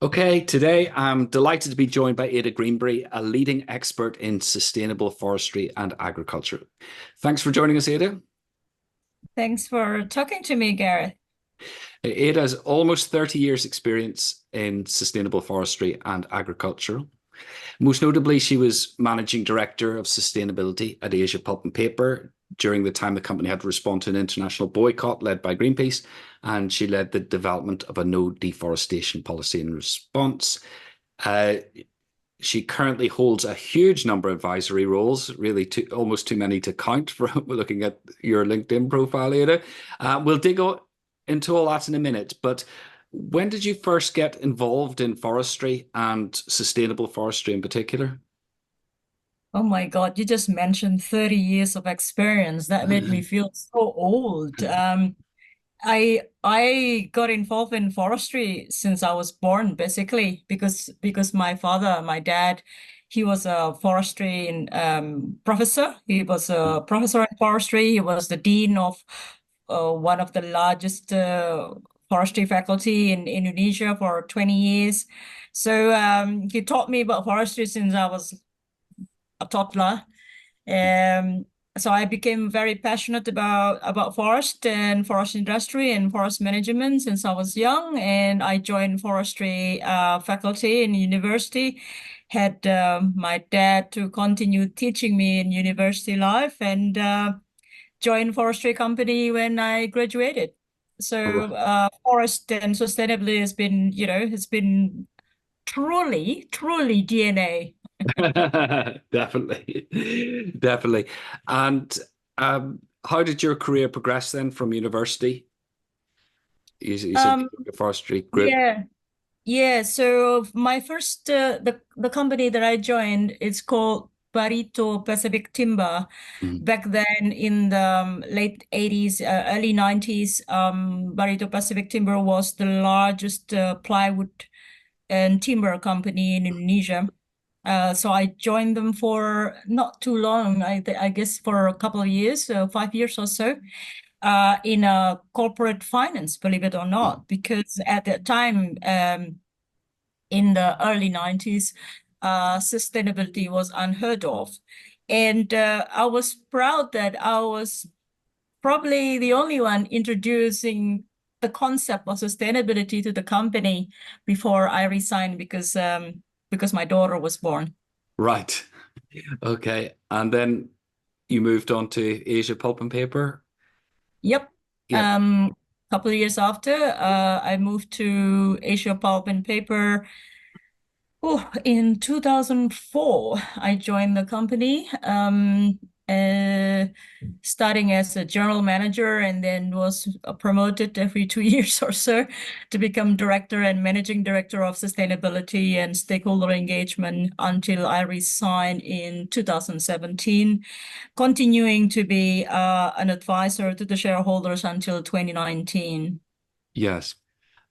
Okay, today I'm delighted to be joined by Aida Greenbury, a leading expert in sustainable forestry and agriculture. Thanks for joining us, Aida. Thanks for talking to me, Gareth. Aida has almost 30 years' experience in sustainable forestry and agriculture. Most notably, she was managing director of sustainability at Asia Pulp and Paper during the time the company had to respond to an international boycott led by Greenpeace, and she led the development of a no deforestation policy in response. Uh, she currently holds a huge number of advisory roles, really almost too many to count for looking at your LinkedIn profile, Ada. We'll dig into all that in a minute, but when did you first get involved in forestry and sustainable forestry in particular? Oh my God, you just mentioned 30 years of experience. That made me feel so old. I got involved in forestry since I was born, basically, because my father, my dad, he was a forestry professor. He was a professor in forestry. He was the dean of one of the largest forestry faculty in Indonesia for 20 years. So he taught me about forestry since I was a toddler. Um, so I became very passionate about forest and forest industry and forest management since I was young, and I joined forestry faculty in university. Had my dad to continue teaching me in university life, and joined forestry company when I graduated. So forest and sustainability has been, has been truly DNA. Definitely, definitely. And how did your career progress then from university? You said Um, a forestry group. yeah, yeah. So my first the company that I joined is called Barito Pacific Timber. Mm. Back then in the late 80s, early 90s, Barito Pacific Timber was the largest plywood and timber company in Indonesia. So I joined them for not too long, I guess for a couple of years, 5 years or so, in corporate finance, believe it or not, because at that time, in the early 90s, sustainability was unheard of. And I was proud that I was probably the only one introducing the concept of sustainability to the company before I resigned because my daughter was born. Right. Okay. And then you moved on to Asia Pulp and Paper. Yep. Yep. Couple of years after, I moved to Asia Pulp and Paper. Oh, in 2004, I joined the company, starting as a general manager, and then was promoted every 2 years or so to become director and managing director of sustainability and stakeholder engagement until I resigned in 2017, continuing to be an advisor to the shareholders until 2019. Yes.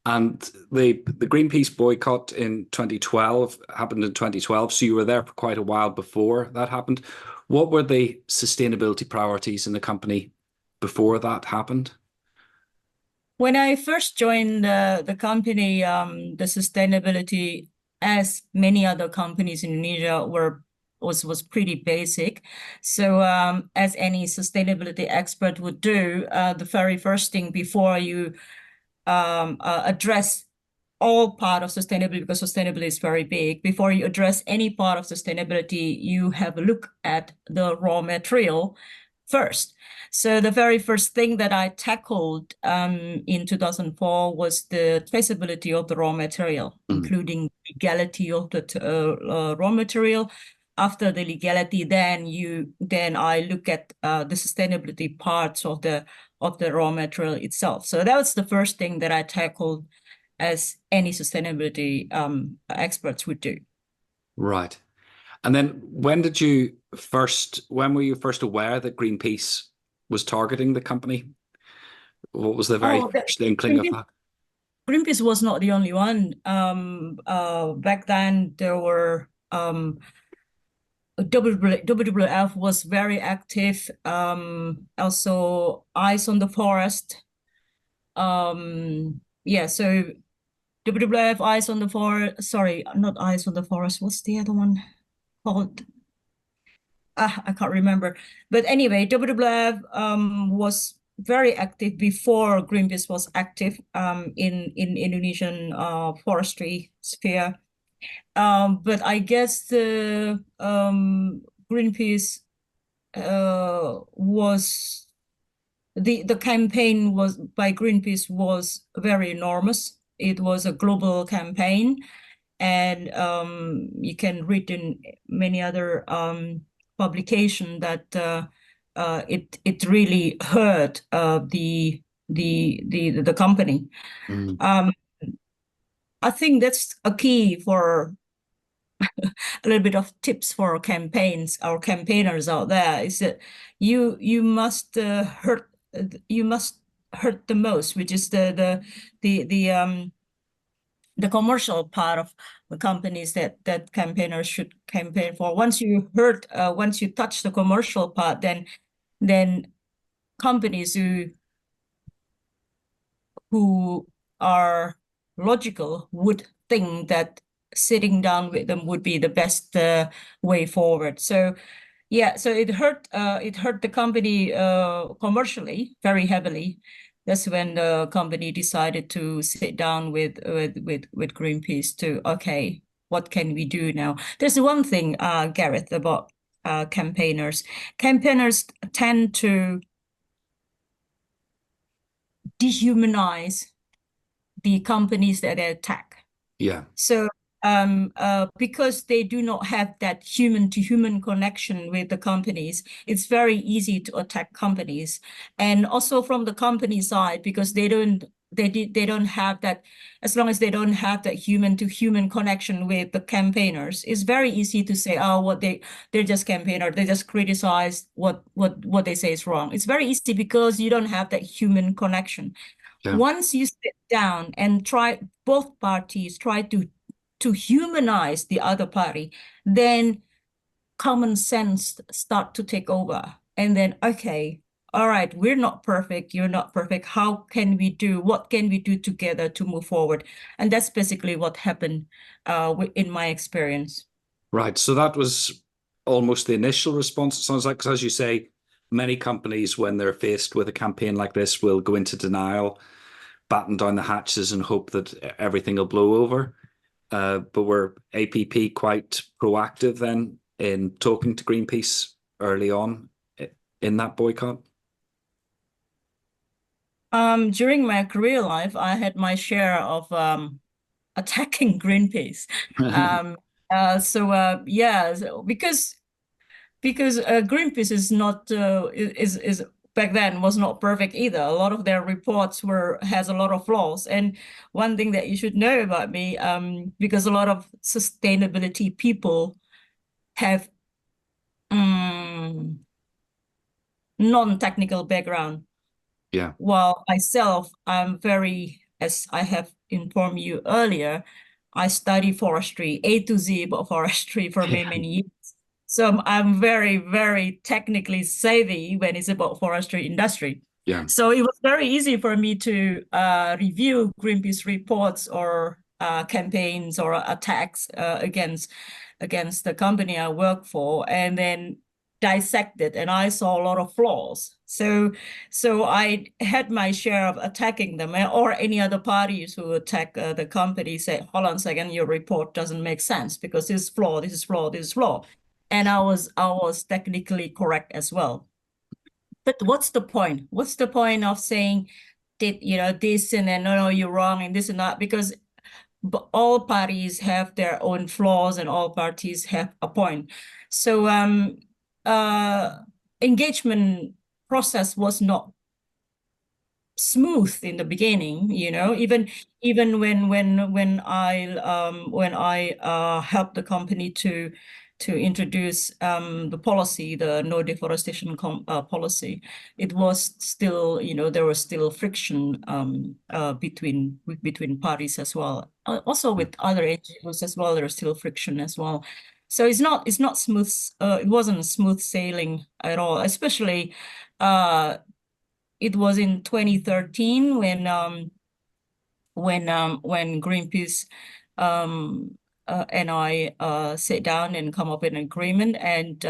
And the Greenpeace boycott in 2012 happened in 2012. So you were there for quite a while before that happened. What were the sustainability priorities in the company before that happened? When I first joined the company, the sustainability, as many other companies in Indonesia, was pretty basic. So, as any sustainability expert would do, the very first thing before you address all part of sustainability, because sustainability is very big, before you address any part of sustainability, you have a look at the raw material first. So the very first thing that I tackled in 2004 was the traceability of the raw material, Mm. including legality of the raw material. After the legality, then I look at the sustainability parts of the raw material itself. So that was the first thing that I tackled, as any sustainability experts would do. Right. And then when were you first aware that Greenpeace was targeting the company? What was the very Oh, first inkling of Greenpeace, that? Greenpeace was not the only one. Back then, there were WWF was very active. Also, Eyes on the Forest. Yeah, so WWF Eyes on the Forest. Sorry, not Eyes on the Forest. What's the other one called? I can't remember. But anyway, WWF was very active before Greenpeace was active in Indonesian forestry sphere. But I guess the Greenpeace was the campaign was by Greenpeace was very enormous. It was a global campaign, and you can read in many other publication that it really hurt the company. I think that's a key for a little bit of tips for campaigns, our campaigners out there, is that you must hurt the most, which is the commercial part of the companies that campaigners should campaign for. Once you touch the commercial part, then companies who are logical would think that sitting down with them would be the best way forward. So yeah, so it hurt the company commercially very heavily. That's when the company decided to sit down with Greenpeace to, okay, what can we do now? There's one thing, Gareth, about campaigners. Campaigners tend to dehumanize the companies that they attack. Yeah. So because they do not have that human-to-human connection with the companies, it's very easy to attack companies. And also from the company side, because they don't have that, as long as they don't have that human-to-human connection with the campaigners, it's very easy to say, oh, they're just campaigner, they just criticize what they say is wrong. It's very easy because you don't have that human connection. Yeah. Once you sit down and both parties try to humanize the other party, then common sense start to take over. And then, okay, all right, we're not perfect, you're not perfect. What can we do together to move forward? And that's basically what happened in my experience. Right. So that was almost the initial response, it sounds like, because as you say, many companies, when they're faced with a campaign like this, will go into denial, batten down the hatches and hope that everything will blow over. But were APP quite proactive then in talking to Greenpeace early on in that boycott? During my career life, I had my share of attacking Greenpeace. Because Greenpeace is not is back then was not perfect either. A lot of their reports has a lot of flaws. And one thing that you should know about me, because a lot of sustainability people have non-technical background. Yeah. While myself, I'm very, as I have informed you earlier, I study forestry, A to Z about forestry for many years. So I'm very, very technically savvy when it's about forestry industry. Yeah. So it was very easy for me to review Greenpeace reports or campaigns or attacks against the company I work for, and then dissect it, and I saw a lot of flaws. So I had my share of attacking them, or any other parties who attack the company say, hold on a second, your report doesn't make sense because this is flawed, this is flawed, this is flawed. And I was technically correct as well. But what's the point? What's the point of saying this and then no, you're wrong and this and that? Because all parties have their own flaws and all parties have a point. So engagement process was not smooth in the beginning, even when I helped the company to introduce the policy, the no deforestation policy, it was still, there was still friction between parties as well. Also with other NGOs as well, there's still friction as well. So it's not smooth. It wasn't smooth sailing at all, especially it was in 2013 when when Greenpeace and I sit down and come up with an agreement. And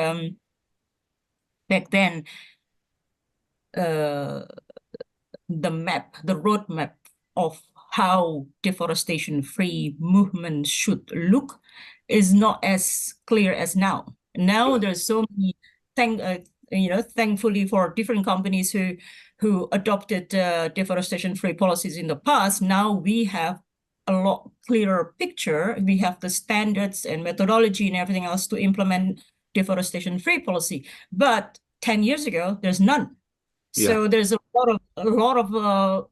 back then, the roadmap of how deforestation-free movement should look is not as clear as now. Now there's so many, thankfully for different companies who adopted deforestation-free policies in the past. Now we have a lot clearer picture. We have the standards and methodology and everything else to implement deforestation-free policy. But 10 years ago, there's none. So there's a lot of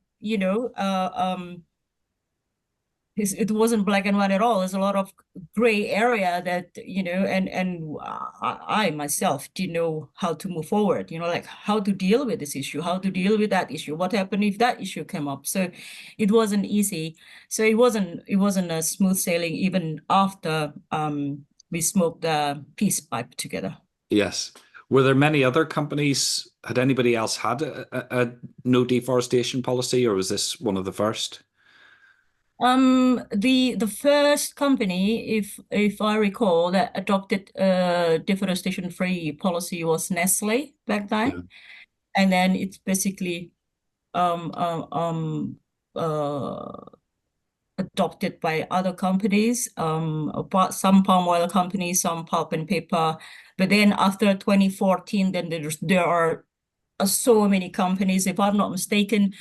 it wasn't black and white at all. There's a lot of gray area that, and I myself didn't know how to move forward, like how to deal with this issue, how to deal with that issue, what happened if that issue came up. So it wasn't easy. So it wasn't a smooth sailing even after we smoked the peace pipe together. Yes. Were there many other companies? Had anybody else had a no deforestation policy, or was this one of the first? The first company, if I recall, that adopted deforestation-free policy was Nestle back then, and then it's basically adopted by other companies, some palm oil companies, some pulp and paper. But then after 2014, then there are so many companies. If I'm not mistaken,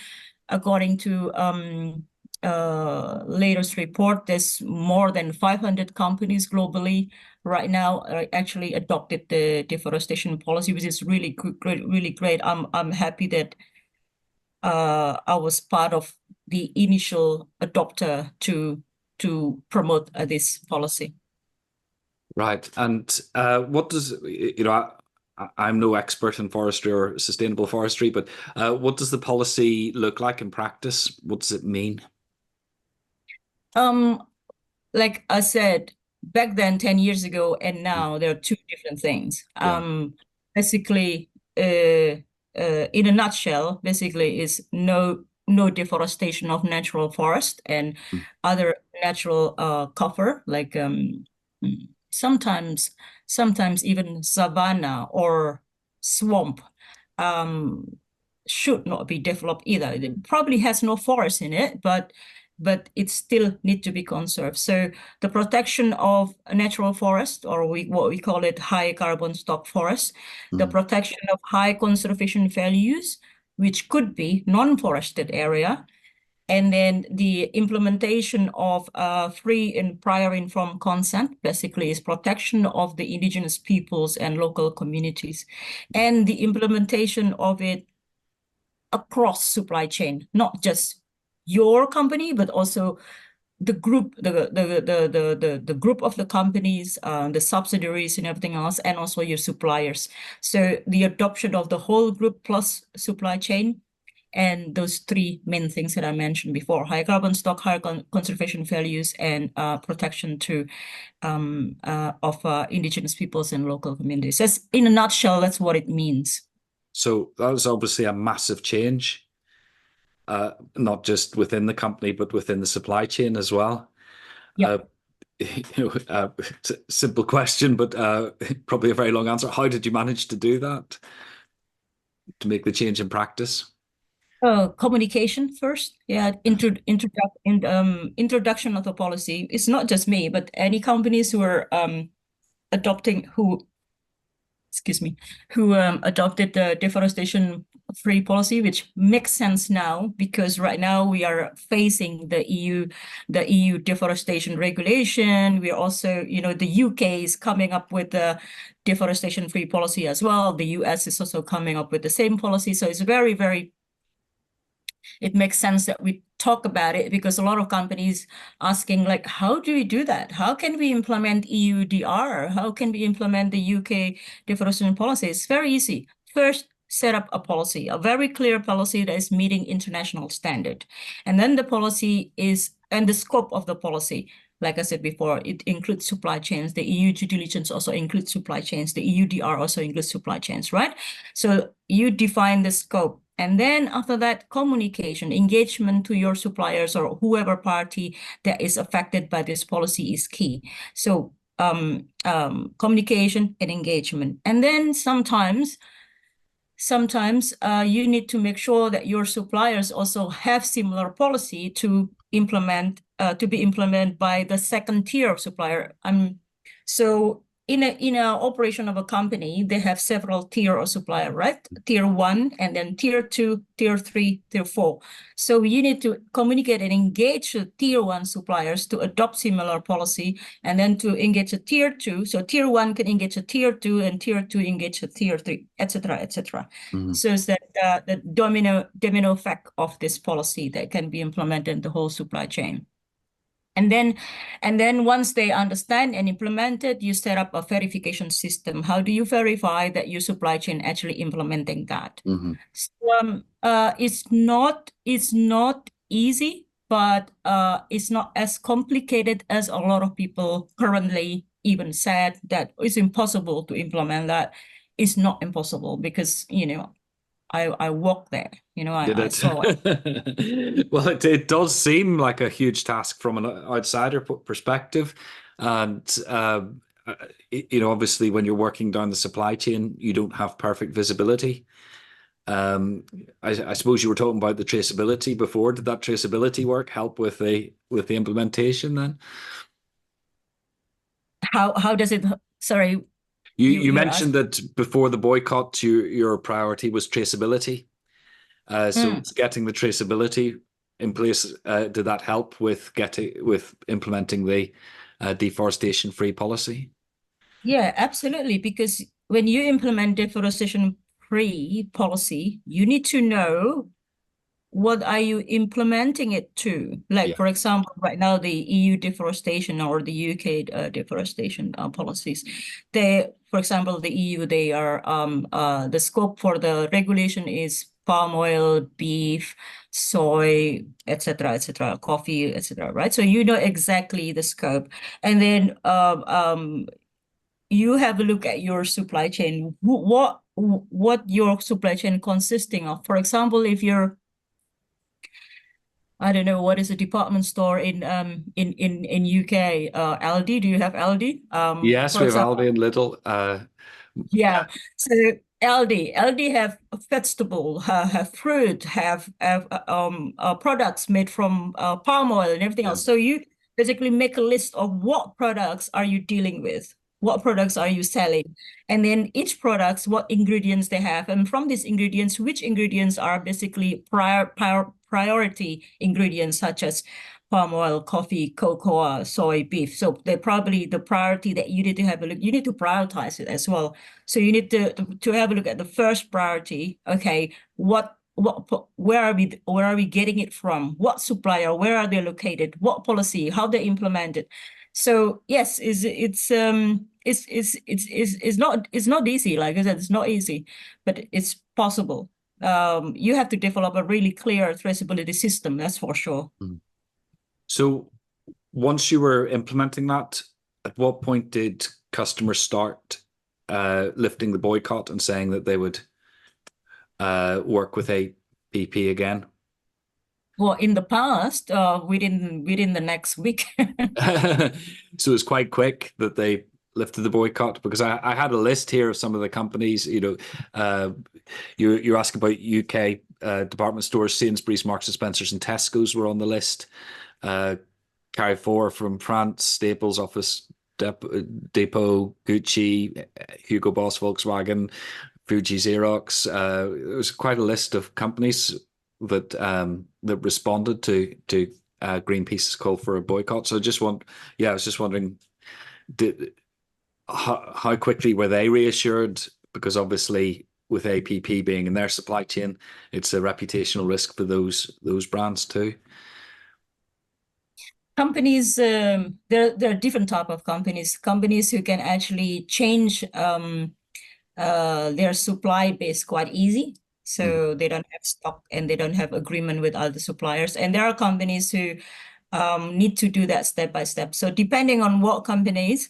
according to latest report, there's more than 500 companies globally right now actually adopted the deforestation policy, which is really great, really great. I'm happy that I was part of the initial adopter to promote this policy. Right. And what does, I'm no expert in forestry or sustainable forestry, but what does the policy look like in practice? What does it mean? Like I said, back then, 10 years ago, and now there are two different things. Basically, in a nutshell, basically is no deforestation of natural forest and other natural cover, like sometimes even savanna or swamp should not be developed either. It probably has no forest in it, but it still need to be conserved. So the protection of a natural forest, or what we call it high carbon stock forest, the protection of high conservation values, which could be non-forested area, and then the implementation of free and prior informed consent, basically is protection of the indigenous peoples and local communities, and the implementation of it across supply chain, not just your company, but also the group, the group of the companies, the subsidiaries and everything else, and also your suppliers. So the adoption of the whole group plus supply chain, and those three main things that I mentioned before: high carbon stock, high conservation values, and protection of indigenous peoples and local communities. That's, in a nutshell, that's what it means. So that was obviously a massive change. Not just within the company, but within the supply chain as well. Simple question, but probably a very long answer. How did you manage to do that, to make the change in practice? Communication first. Introduction of the policy. It's not just me, but any companies who are adopted the deforestation-free policy, which makes sense now because right now we are facing the EU deforestation regulation. We are also, the UK is coming up with the deforestation-free policy as well. The US is also coming up with the same policy. So it's very, very, it makes sense that we talk about it, because a lot of companies asking, like, how do we do that? How can we implement EUDR? How can we implement the UK deforestation policy? It's very easy. First, set up a policy, a very clear policy that is meeting international standard. And then the policy is, and the scope of the policy, like I said before, it includes supply chains. The EU due diligence also includes supply chains. The EUDR also includes supply chains, right? So you define the scope. And then after that, communication, engagement to your suppliers or whoever party that is affected by this policy is key. So communication and engagement. And then sometimes you need to make sure that your suppliers also have similar policy to implement to be implemented by the second tier of supplier. So in a operation of a company, they have several tier of supplier, right? Tier 1, and then tier 2, tier 3, tier 4. So you need to communicate and engage the tier 1 suppliers to adopt similar policy, and then to engage a tier 2. So tier 1 can engage a tier 2, and tier 2 engage a tier 3, etc., etc. So it's that the domino effect of this policy that can be implemented in the whole supply chain. And then once they understand and implement it, you set up a verification system. How do you verify that your supply chain actually implementing that? So, it's not easy, but it's not as complicated as a lot of people currently even said that it's impossible to implement that. It's not impossible because, I walked there, I saw it. Well, it does seem like a huge task from an outsider perspective. And, obviously when you're working down the supply chain, you don't have perfect visibility. I suppose you were talking about the traceability before. Did that traceability work help with the implementation then? How does it, sorry? You mentioned that before the boycott, your priority was traceability. So getting the traceability in place, did that help with implementing the deforestation-free policy? Yeah, absolutely. Because when you implement deforestation-free policy, you need to know what are you implementing it to. Like, for example, right now, the EU deforestation or the UK deforestation policies. For example, the EU, they are the scope for the regulation is palm oil, beef, soy, etc., coffee, etc., right? So you know exactly the scope. And then you have a look at your supply chain, what your supply chain consisting of. For example, if you're, I don't know, what is a department store in UK? Aldi, do you have Aldi? Yes, For we have example, Aldi and Lidl. yeah. So Aldi have vegetable, have fruit, have products made from palm oil and everything else. So you basically make a list of what products are you dealing with, what products are you selling, and then each products, what ingredients they have, and from these ingredients, which ingredients are basically priority ingredients such as palm oil, coffee, cocoa, soy, beef. So they're probably the priority that you need to have a look. You need to prioritize it as well. So you need to have a look at the first priority. Okay, where are we getting it from? What supplier? Where are they located? What policy? How they implement it? So yes, it's not easy. Like I said, it's not easy, but it's possible. You have to develop a really clear traceability system. That's for sure. So once you were implementing that, at what point did customers start lifting the boycott and saying that they would work with APP again? Well, in the past, within the next week. So it's quite quick that they lifted the boycott, because I had a list here of some of the companies. You're asking about UK department stores. Sainsbury's, Marks and Spencers, and Tesco's were on the list. Carrefour from France, Staples, Office Depot, Gucci, Hugo Boss, Volkswagen, Fuji, Xerox. It was quite a list of companies that responded to Greenpeace's call for a boycott. So I was just wondering, how quickly were they reassured? Because obviously, with APP being in their supply chain, it's a reputational risk for those brands too. Companies, there are different type of companies. Companies who can actually change their supply base quite easy. So they don't have stock and they don't have agreement with other suppliers. And there are companies who need to do that step by step. So depending on what companies,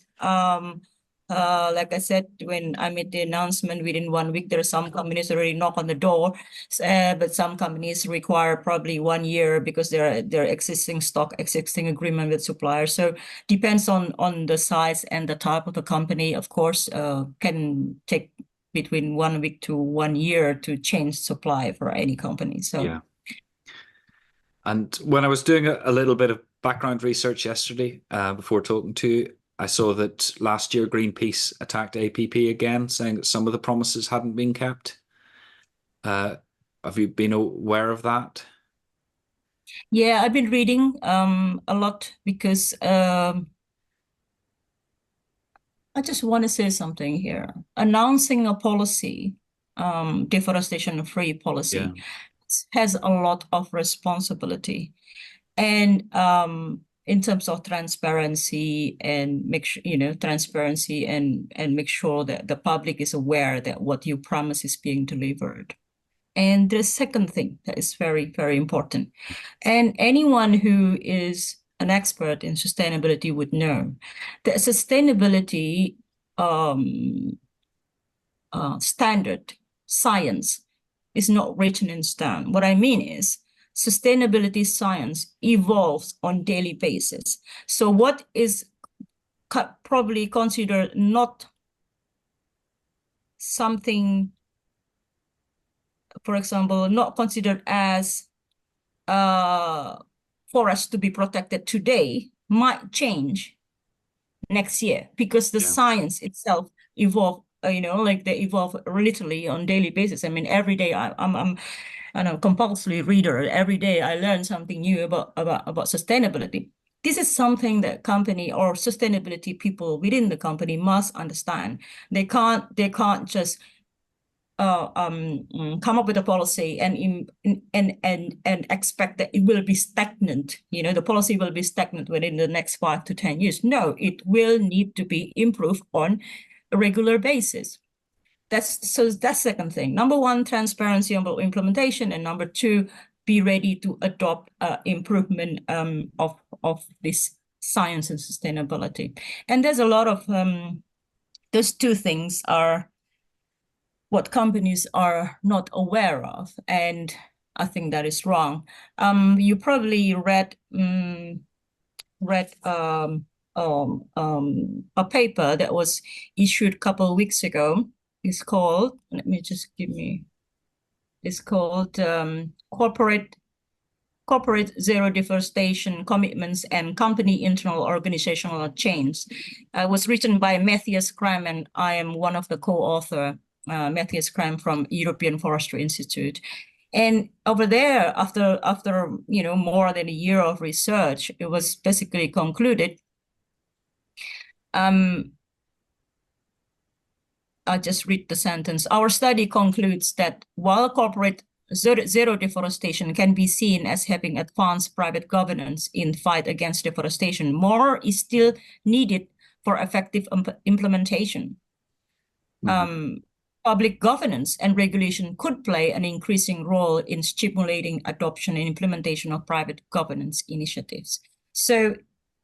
Like I said, when I made the announcement, within 1 week, there are some companies already knock on the door, but some companies require probably 1 year because their existing stock, existing agreement with suppliers. So depends on the size and the type of the company. Of course, can take between 1 week to 1 year to change supply for any company. So Yeah. And when I was doing a little bit of background research yesterday, before talking to you, I saw that last year Greenpeace attacked APP again, saying that some of the promises hadn't been kept. Have you been aware of that? yeah, I've been reading a lot because I just want to say something here. Announcing a policy, deforestation-free Yeah. policy, has a lot of responsibility. And in terms of transparency and make sure, transparency and make sure that the public is aware that what you promise is being delivered. And the second thing that is very, very important, and anyone who is an expert in sustainability would know that sustainability standard science is not written in stone. What I mean is sustainability science evolves on daily basis. So what is probably considered not something, for example, not considered as forest to be protected today might change next year because the science itself evolve. Like they evolve literally on daily basis. I mean, every day I'm a compulsory reader. Every day I learn something new about sustainability. This is something that company or sustainability people within the company must understand. They can't just come up with a policy and expect that it will be stagnant. The policy will be stagnant within the next 5 to 10 years. No, it will need to be improved on a regular basis. That's second thing. Number one, transparency about implementation, and number two, be ready to adopt improvement of this science and sustainability. And there's a lot of those two things are what companies are not aware of, and I think that is wrong. You probably read a paper that was issued a couple of weeks ago. It's called, it's called Corporate Zero Deforestation Commitments and Company Internal Organizational Change. It was written by Matthias Kram, and I am one of the co-author. Matthias Kram from European Forestry Institute. And over there, after more than a year of research, it was basically concluded. I'll just read the sentence. Our study concludes that while corporate zero deforestation can be seen as having advanced private governance in fight against deforestation, more is still needed for effective implementation. Public governance and regulation could play an increasing role in stimulating adoption and implementation of private governance initiatives. So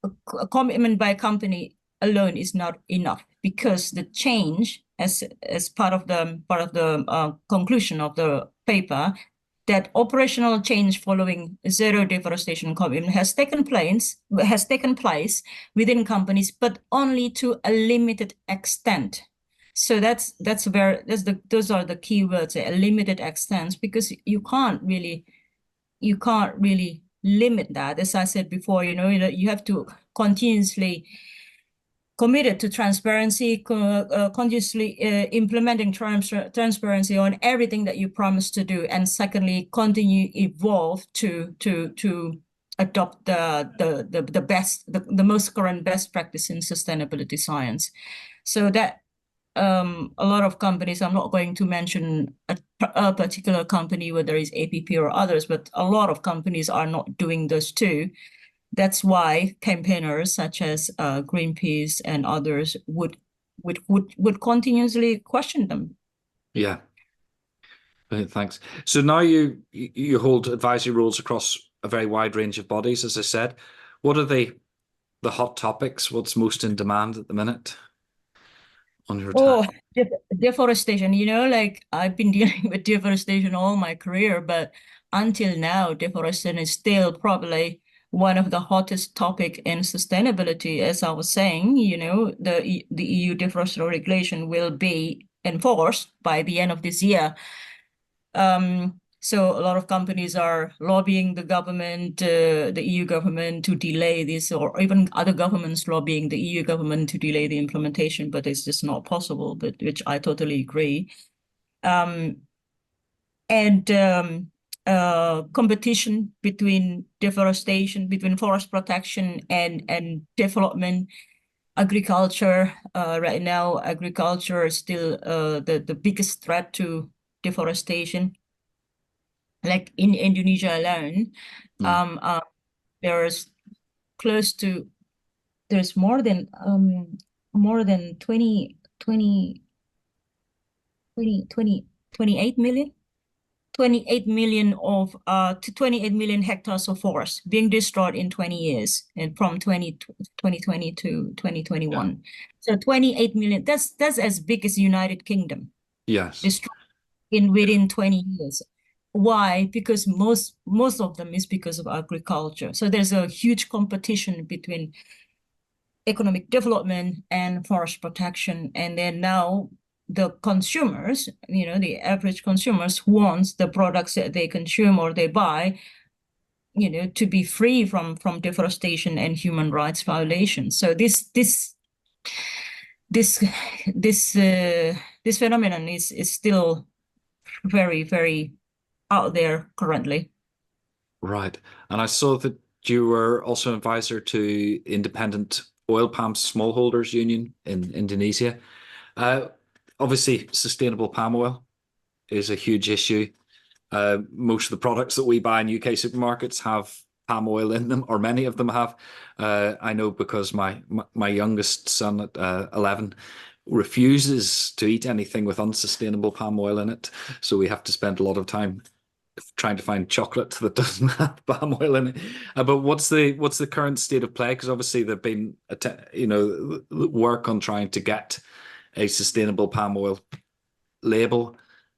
a commitment by a company alone is not enough, because the change, as part of the conclusion of the paper, that operational change following zero deforestation commitment has taken place within companies, but only to a limited extent. So those are the key words, a limited extent, because you can't really limit that. As I said before, you have to continuously committed to transparency, continuously implementing transparency on everything that you promise to do, and secondly, continue evolve to adopt the most current best practice in sustainability science. So that a lot of companies, I'm not going to mention a particular company, whether it's APP or others, but a lot of companies are not doing this too. That's why campaigners such as Greenpeace and others would continuously question them. Yeah. Thanks. So now you hold advisory roles across a very wide range of bodies, as I said. What are the hot topics? What's most in demand at the minute? on your time? Oh, deforestation, like I've been dealing with deforestation all my career, but until now, deforestation is still probably one of the hottest topic in sustainability. As I was saying, the EU deforestation regulation will be enforced by the end of this year. So a lot of companies are lobbying the government, the EU government, to delay this, or even other governments lobbying the EU government to delay the implementation, but it's just not possible, but which I totally agree. Um, and competition between deforestation, between forest protection and development, agriculture. Right now, agriculture is still the biggest threat to deforestation. Like in Indonesia alone, Mm. there's close to there's more than 28 million 28 million of to 28 million hectares of forest being destroyed in 20 years, and from 2020 to Yeah. 2021. So 28 million, that's as big as United Kingdom Yes. destroyed in within 20 years. Why? Because most of them is because of agriculture. So there's a huge competition between economic development and forest protection. And then now the consumers, the average consumers wants the products that they consume or they buy, to be free from deforestation and human rights violations. So this this this phenomenon is still very, very out there currently. Right. And I saw that you were also advisor to Independent Oil Palm Smallholders Union in Indonesia. Uh, Obviously, sustainable palm oil is a huge issue. Most of the products that we buy in UK supermarkets have palm oil in them, or many of them have. I know because my youngest son at 11 refuses to eat anything with unsustainable palm oil in it. So we have to spend a lot of time trying to find chocolate that doesn't have palm oil in it. But what's the current state of play? Because obviously there've been work on trying to get a sustainable palm oil label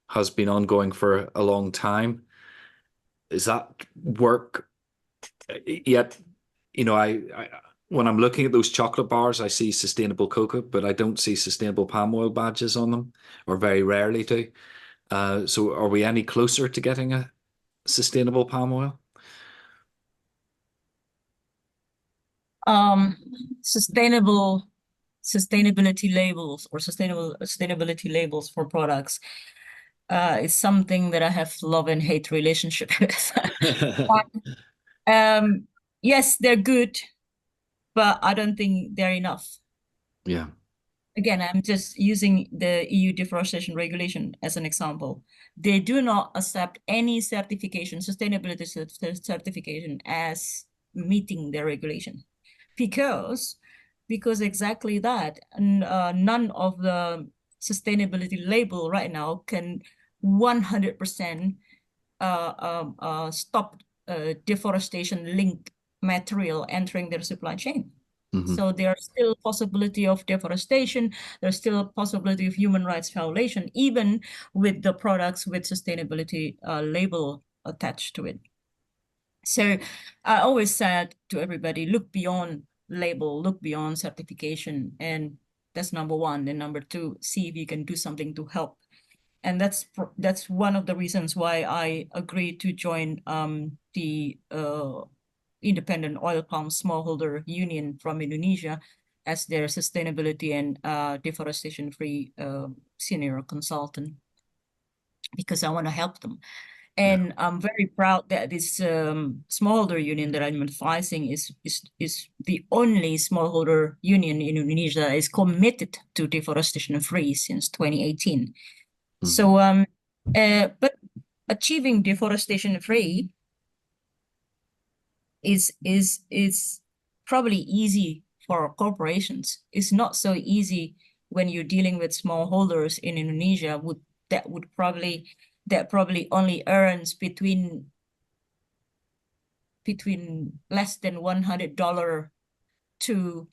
has been ongoing for a long time. Is that work yet? I when I'm looking at those chocolate bars, I see sustainable cocoa, but I don't see sustainable palm oil badges on them, or very rarely do. So are we any closer to getting a sustainable palm oil? Um, sustainable sustainability labels or sustainability labels for products is something that I have love and hate relationship with. Um, yes, they're good, but I don't think they're enough. Yeah. Again, I'm just using the EU deforestation regulation as an example. They do not accept any certification, sustainability certification, as meeting the regulation, because exactly that, none of the sustainability label right now can 100% stop deforestation linked material entering their supply chain. Hmm. So there's still possibility of deforestation. There's still a possibility of human rights violation, even with the products with sustainability label attached to it. So I always said to everybody, look beyond label, look beyond certification. And that's number one. And number two, see if you can do something to help. And that's one of the reasons why I agreed to join the Independent Oil Palm Smallholder Union from Indonesia as their sustainability and deforestation-free senior consultant, because I want to help them. Yeah. And I'm very proud that this smallholder union that I'm advising is the only smallholder union in Indonesia that is committed to deforestation-free since 2018. Hmm. So, but achieving deforestation-free is probably easy for corporations. It's not so easy when you're dealing with smallholders in Indonesia. That probably only earns between less than $100 to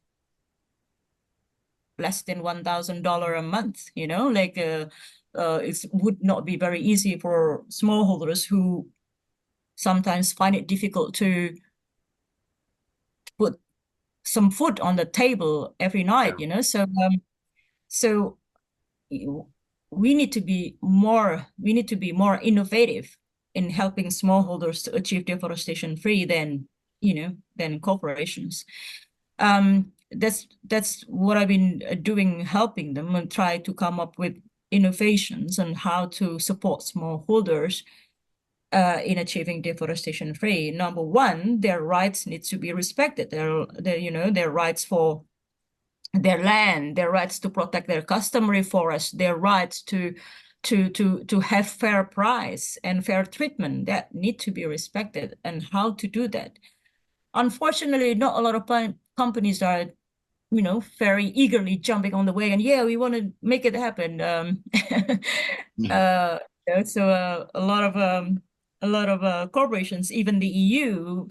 less than $1,000 a month, like it would not be very easy for smallholders who sometimes find it difficult to put some food on the table every night, so we need to be more innovative in helping smallholders to achieve deforestation free than corporations. That's what I've been doing, helping them and try to come up with innovations on how to support smallholders in achieving deforestation free. Number one, their rights need to be respected. Their rights for their land, their rights to protect their customary forests, their rights to have fair price and fair treatment that need to be respected, and how to do that. Unfortunately, not a lot of companies are, very eagerly jumping on the wagon. Yeah, we want to make it happen. So a lot of corporations, even the EU,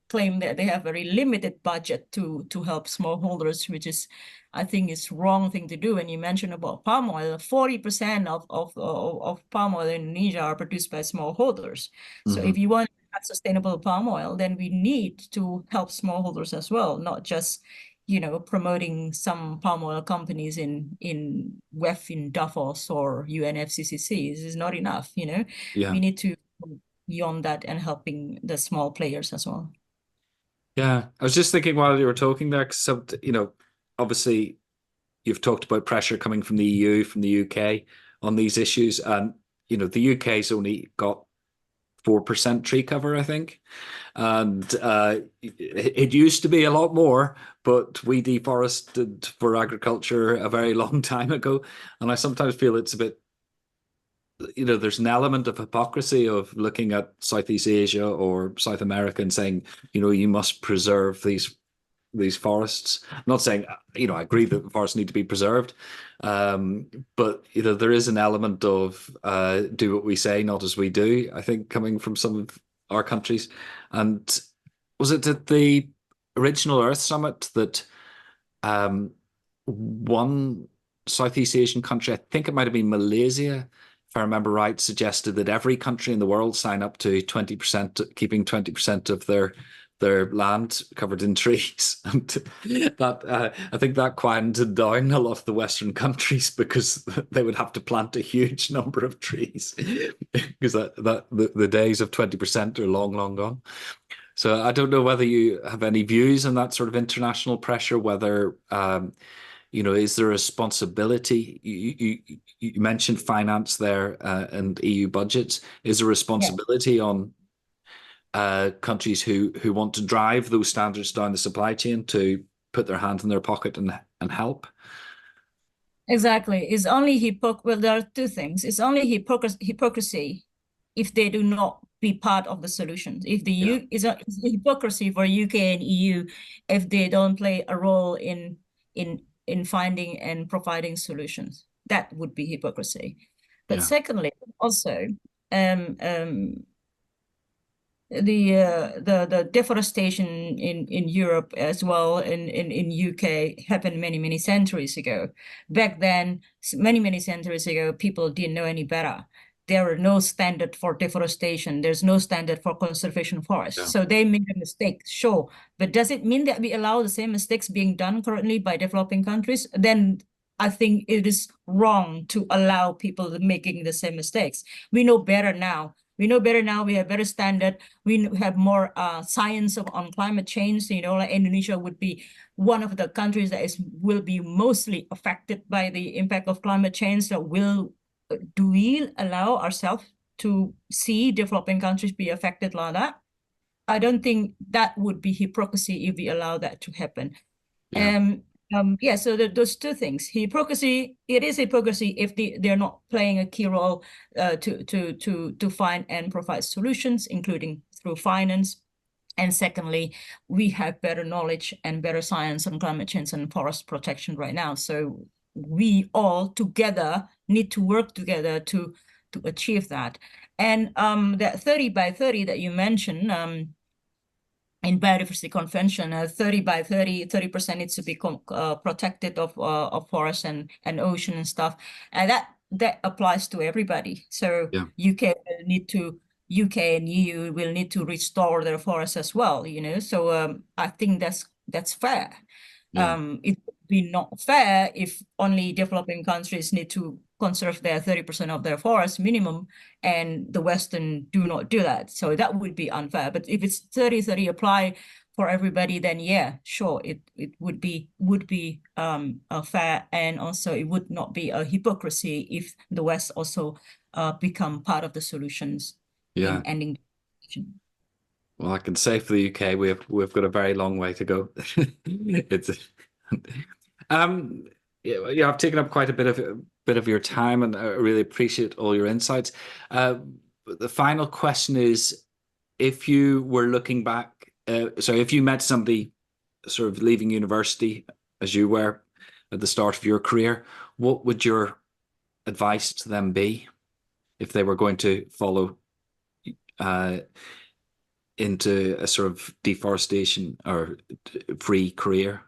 claim that they have very limited budget to help smallholders, which is, I think, is wrong thing to do. And you mentioned about palm oil. 40% of palm oil in Indonesia are produced by smallholders. So if you want sustainable palm oil, then we need to help smallholders as well, not just promoting some palm oil companies in WEF in Davos or UNFCCC. This is not enough. We need to go beyond that and helping the small players as well. Yeah, I was just thinking while you were talking there, so obviously you've talked about pressure coming from the EU, from the UK on these issues, and the UK's only got 4% tree cover, I think, and it used to be a lot more, but we deforested for agriculture a very long time ago, and I sometimes feel it's a bit, there's an element of hypocrisy of looking at Southeast Asia or South America and saying, you must preserve these forests. I'm not saying, I agree that the forests need to be preserved, but there is an element of do what we say, not as we do, I think, coming from some of our countries. And was it at the original Earth Summit that one Southeast Asian country, I think it might have been Malaysia, if I remember right, suggested that every country in the world sign up to 20%, keeping 20% of their land covered in trees, and that I think that quieted down a lot of the Western countries because they would have to plant a huge number of trees because the days of 20% are long, long gone. So I don't know whether you have any views on that sort of international pressure, whether is there a responsibility? You mentioned finance there and EU budgets. Is there a responsibility on countries who want to drive those standards down the supply chain to put their hand in their pocket and help? Exactly. It's only well, there are two things. It's only hypocrisy if they do not be part of the solutions. If it's a hypocrisy for UK and EU if they don't play a role in finding and providing solutions. That would be hypocrisy. But secondly, also, the deforestation in Europe as well in UK happened many centuries ago. Back then, many centuries ago, people didn't know any better. There were no standard for deforestation. There's no standard for conservation forests. So they made a mistake, sure. But does it mean that we allow the same mistakes being done currently by developing countries? Then I think it is wrong to allow people making the same mistakes. We know better now. We know better now. We have better standard. We have more science on climate change. Like Indonesia would be one of the countries that will be mostly affected by the impact of climate change. So do we allow ourselves to see developing countries be affected like that? I don't think that would be hypocrisy if we allow that to happen. So those two things. Hypocrisy, it is hypocrisy if they're not playing a key role to find and provide solutions, including through finance. And secondly, we have better knowledge and better science on climate change and forest protection right now. So we all together need to work together to achieve that. And that 30 by 30 that you mentioned, in Biodiversity Convention, 30 by 30% needs to be protected of forest and ocean and stuff, and that applies to everybody. So Yeah. UK and EU will need to restore their forests as well, you know. So I think that's fair. Yeah. It would be not fair if only developing countries need to conserve their 30% of their forest minimum and the Western do not do that. So that would be unfair. But if it's 30-30 apply for everybody, then yeah, sure, it would be fair, and also it would not be a hypocrisy if the West also become part of the solutions Yeah. in ending deforestation. Well, I can say for the UK, we've got a very long way to go. It's yeah, I've taken up quite a bit of your time, and I really appreciate all your insights. The final question is, if you were looking back, so if you met somebody sort of leaving university as you were at the start of your career, what would your advice to them be if they were going to follow into a sort of deforestation or free career?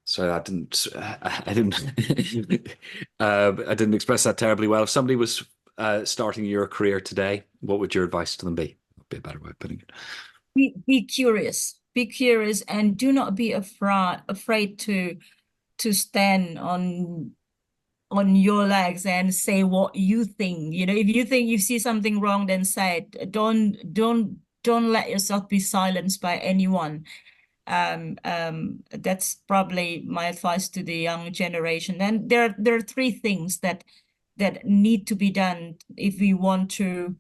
Sorry, I didn't, I didn't express that terribly well. If somebody was starting your career today, what would your advice to them be? That'd be a better way of putting it. Be curious, and do not be afraid to stand on your legs and say what you think. You know, if you think you see something wrong, then say it. Don't let yourself be silenced by anyone. That's probably my advice to the young generation. And there are three things that need to be done if we want to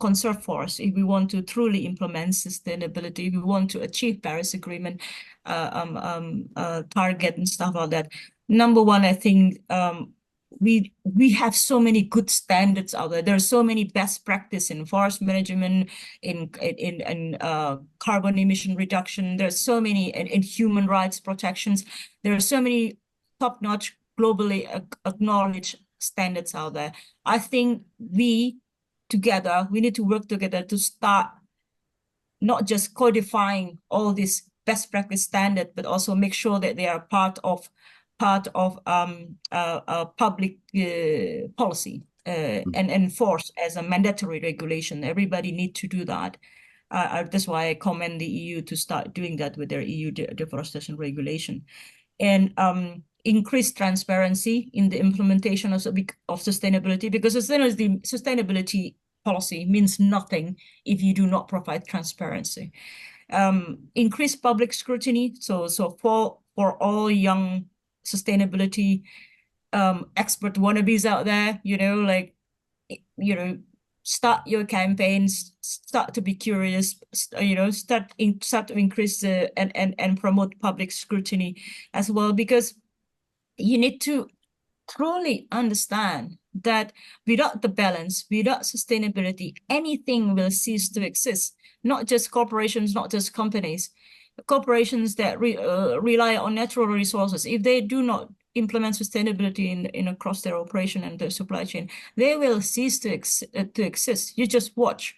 conserve forests, if we want to truly implement sustainability, if we want to achieve Paris Agreement target and stuff like that. Number one, I think we have so many good standards out there. There are so many best practice in forest management, in carbon emission reduction. There's so many in human rights protections. There are so many top-notch, globally acknowledged standards out there. I think we need to work together to start not just codifying all these best practice standards, but also make sure that they are part of public policy and enforced as a mandatory regulation. Everybody needs to do that. That's why I commend the EU to start doing that with their EU deforestation regulation. And increase transparency in the implementation of sustainability, because sustainability policy means nothing if you do not provide transparency. Increase public scrutiny. So for all young sustainability expert wannabes out there, you know, like, you know, start your campaigns, start to be curious, you know, start to increase and promote public scrutiny as well, because you need to truly understand that without the balance, without sustainability, anything will cease to exist. Not just corporations, not just companies. Corporations that rely on natural resources, if they do not implement sustainability in across their operation and their supply chain, they will cease to exist. You just watch.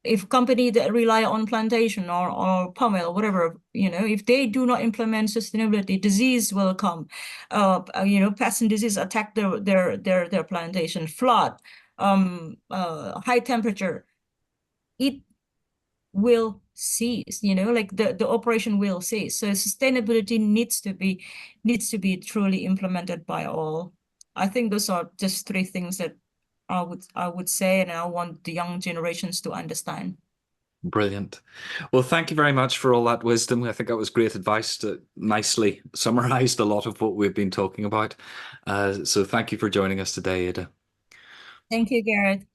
If company that rely on plantation or palm oil, whatever, you know, if they do not implement sustainability, disease will come. You know, pest and disease attack their plantation, flood, high temperature. It will cease, you know, like the operation will cease. So sustainability needs to be truly implemented by all. I think those are just three things that I would say, and I want the young generations to understand. Brilliant. Well, thank you very much for all that wisdom. I think that was great advice that nicely summarized a lot of what we've been talking about. So thank you for joining us today, Aida. Thank you, Garrett.